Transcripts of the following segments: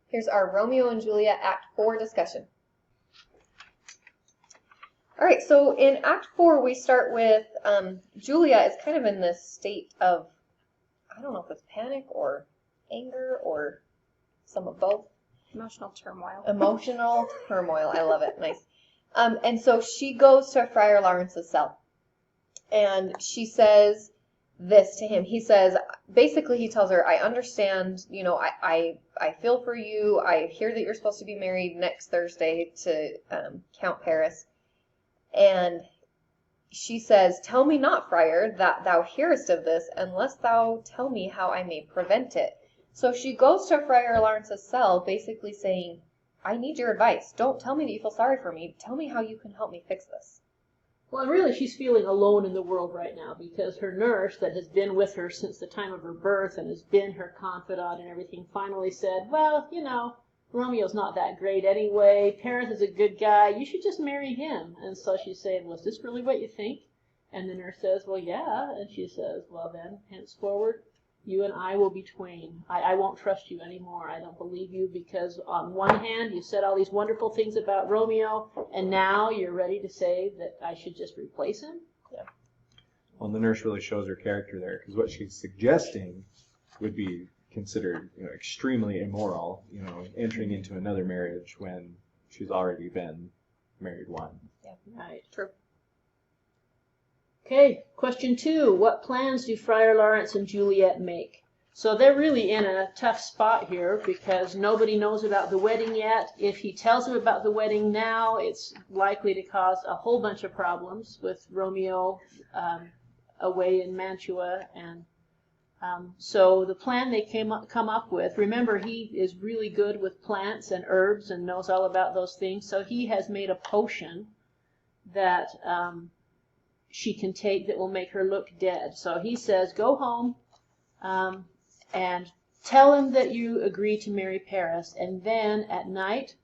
Here's our Romeo and Juliet Act 4 discussion. All right, so in Act 4, we start with Juliet is kind of in this state of, I don't know if it's panic or anger or some of both. Emotional turmoil. Emotional turmoil. I love it. Nice. And so she goes to Friar Lawrence's cell, and she says this to him. He says, basically he tells her, I understand, you know, I feel for you. I hear that you're supposed to be married next Thursday to Count Paris. And she says, tell me not, friar, that thou hearest of this, unless thou tell me how I may prevent it. So she goes to Friar Lawrence's cell, basically saying, I need your advice. Don't tell me that you feel sorry for me. Tell me how you can help me fix this. Well, really, she's feeling alone in the world right now because her nurse that has been with her since the time of her birth and has been her confidant and everything finally said, well, you know, Romeo's not that great anyway. Paris is a good guy. You should just marry him. And so she's saying, well, is this really what you think? And the nurse says, well, yeah. And she says, well, then, henceforward, you and I will be twain. I won't trust you anymore. I don't believe you because on one hand, you said all these wonderful things about Romeo, and now you're ready to say that I should just replace him? Yeah. Well, the nurse really shows her character there because what she's suggesting would be considered, you know, extremely immoral, you know, entering into another marriage when she's already been married one. Yeah, right. True. Okay, question 2. What plans do Friar Lawrence and Juliet make? So they're really in a tough spot here because nobody knows about the wedding yet. If he tells them about the wedding now, it's likely to cause a whole bunch of problems with Romeo away in Mantua. And so the plan they come up with, remember he is really good with plants and herbs and knows all about those things. So he has made a potion that she can take that will make her look dead. So he says, go home and tell him that you agree to marry Paris. And then at night,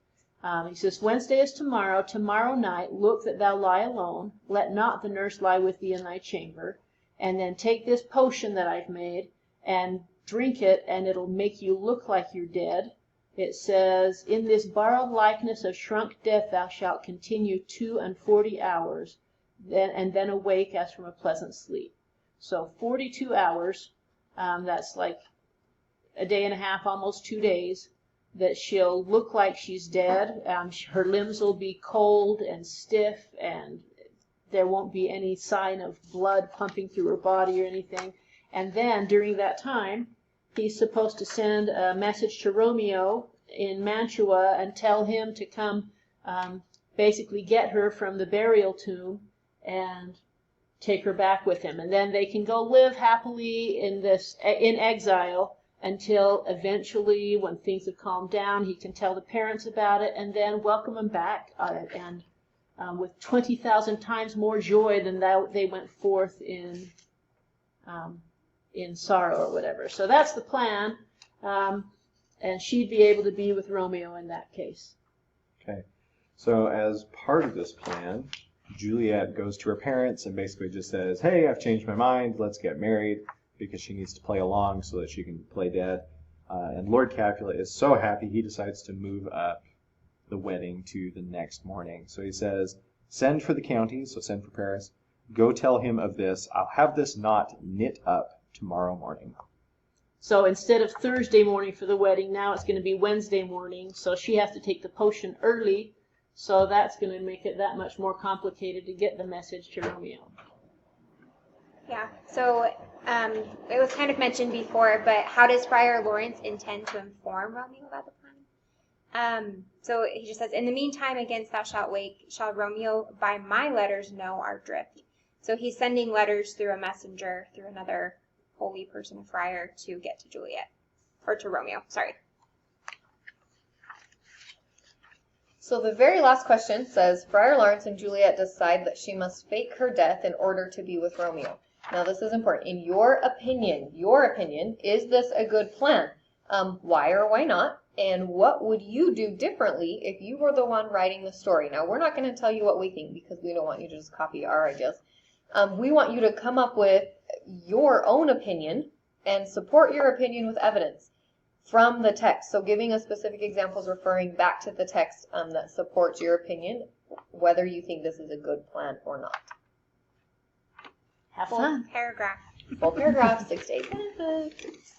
he says, Wednesday is tomorrow. Tomorrow night, look that thou lie alone. Let not the nurse lie with thee in thy chamber. And then take this potion that I've made and drink it, and it'll make you look like you're dead. It says, in this borrowed likeness of shrunk death thou shalt continue 42 hours. And then awake as from a pleasant sleep. So 42 hours, that's like a day and a half, almost 2 days, that she'll look like she's dead. Her limbs will be cold and stiff, and there won't be any sign of blood pumping through her body or anything. And then during that time, he's supposed to send a message to Romeo in Mantua and tell him to come basically get her from the burial tomb and take her back with him, and then they can go live happily in exile until eventually, when things have calmed down, he can tell the parents about it and then welcome them back, and with 20,000 times more joy than they went forth in sorrow or whatever. So that's the plan, and she'd be able to be with Romeo in that case. Okay, so as part of this plan, Juliet goes to her parents and basically just says, hey, I've changed my mind, let's get married, because she needs to play along so that she can play dead. And Lord Capulet is so happy he decides to move up the wedding to the next morning. So he says, send for the county, so send for Paris, go tell him of this, I'll have this knot knit up tomorrow morning. So instead of Thursday morning for the wedding, now it's going to be Wednesday morning, so she has to take the potion early. So that's going to make it that much more complicated to get the message to Romeo. Yeah, so it was kind of mentioned before, but how does Friar Lawrence intend to inform Romeo about the plan? So he just says, in the meantime, against thou shalt wake, shall Romeo by my letters know our drift. So he's sending letters through a messenger, through another holy person, a friar, to get to Juliet, or to Romeo, sorry. So the very last question says, Friar Lawrence and Juliet decide that she must fake her death in order to be with Romeo. Now this is important. In your opinion, is this a good plan? Why or why not? And what would you do differently if you were the one writing the story? Now we're not going to tell you what we think because we don't want you to just copy our ideas. We want you to come up with your own opinion and support your opinion with evidence. from the text. So giving us specific examples referring back to the text that supports your opinion, whether you think this is a good plan or not. Have Full fun. paragraph. Full paragraph, 6 to 8 sentences.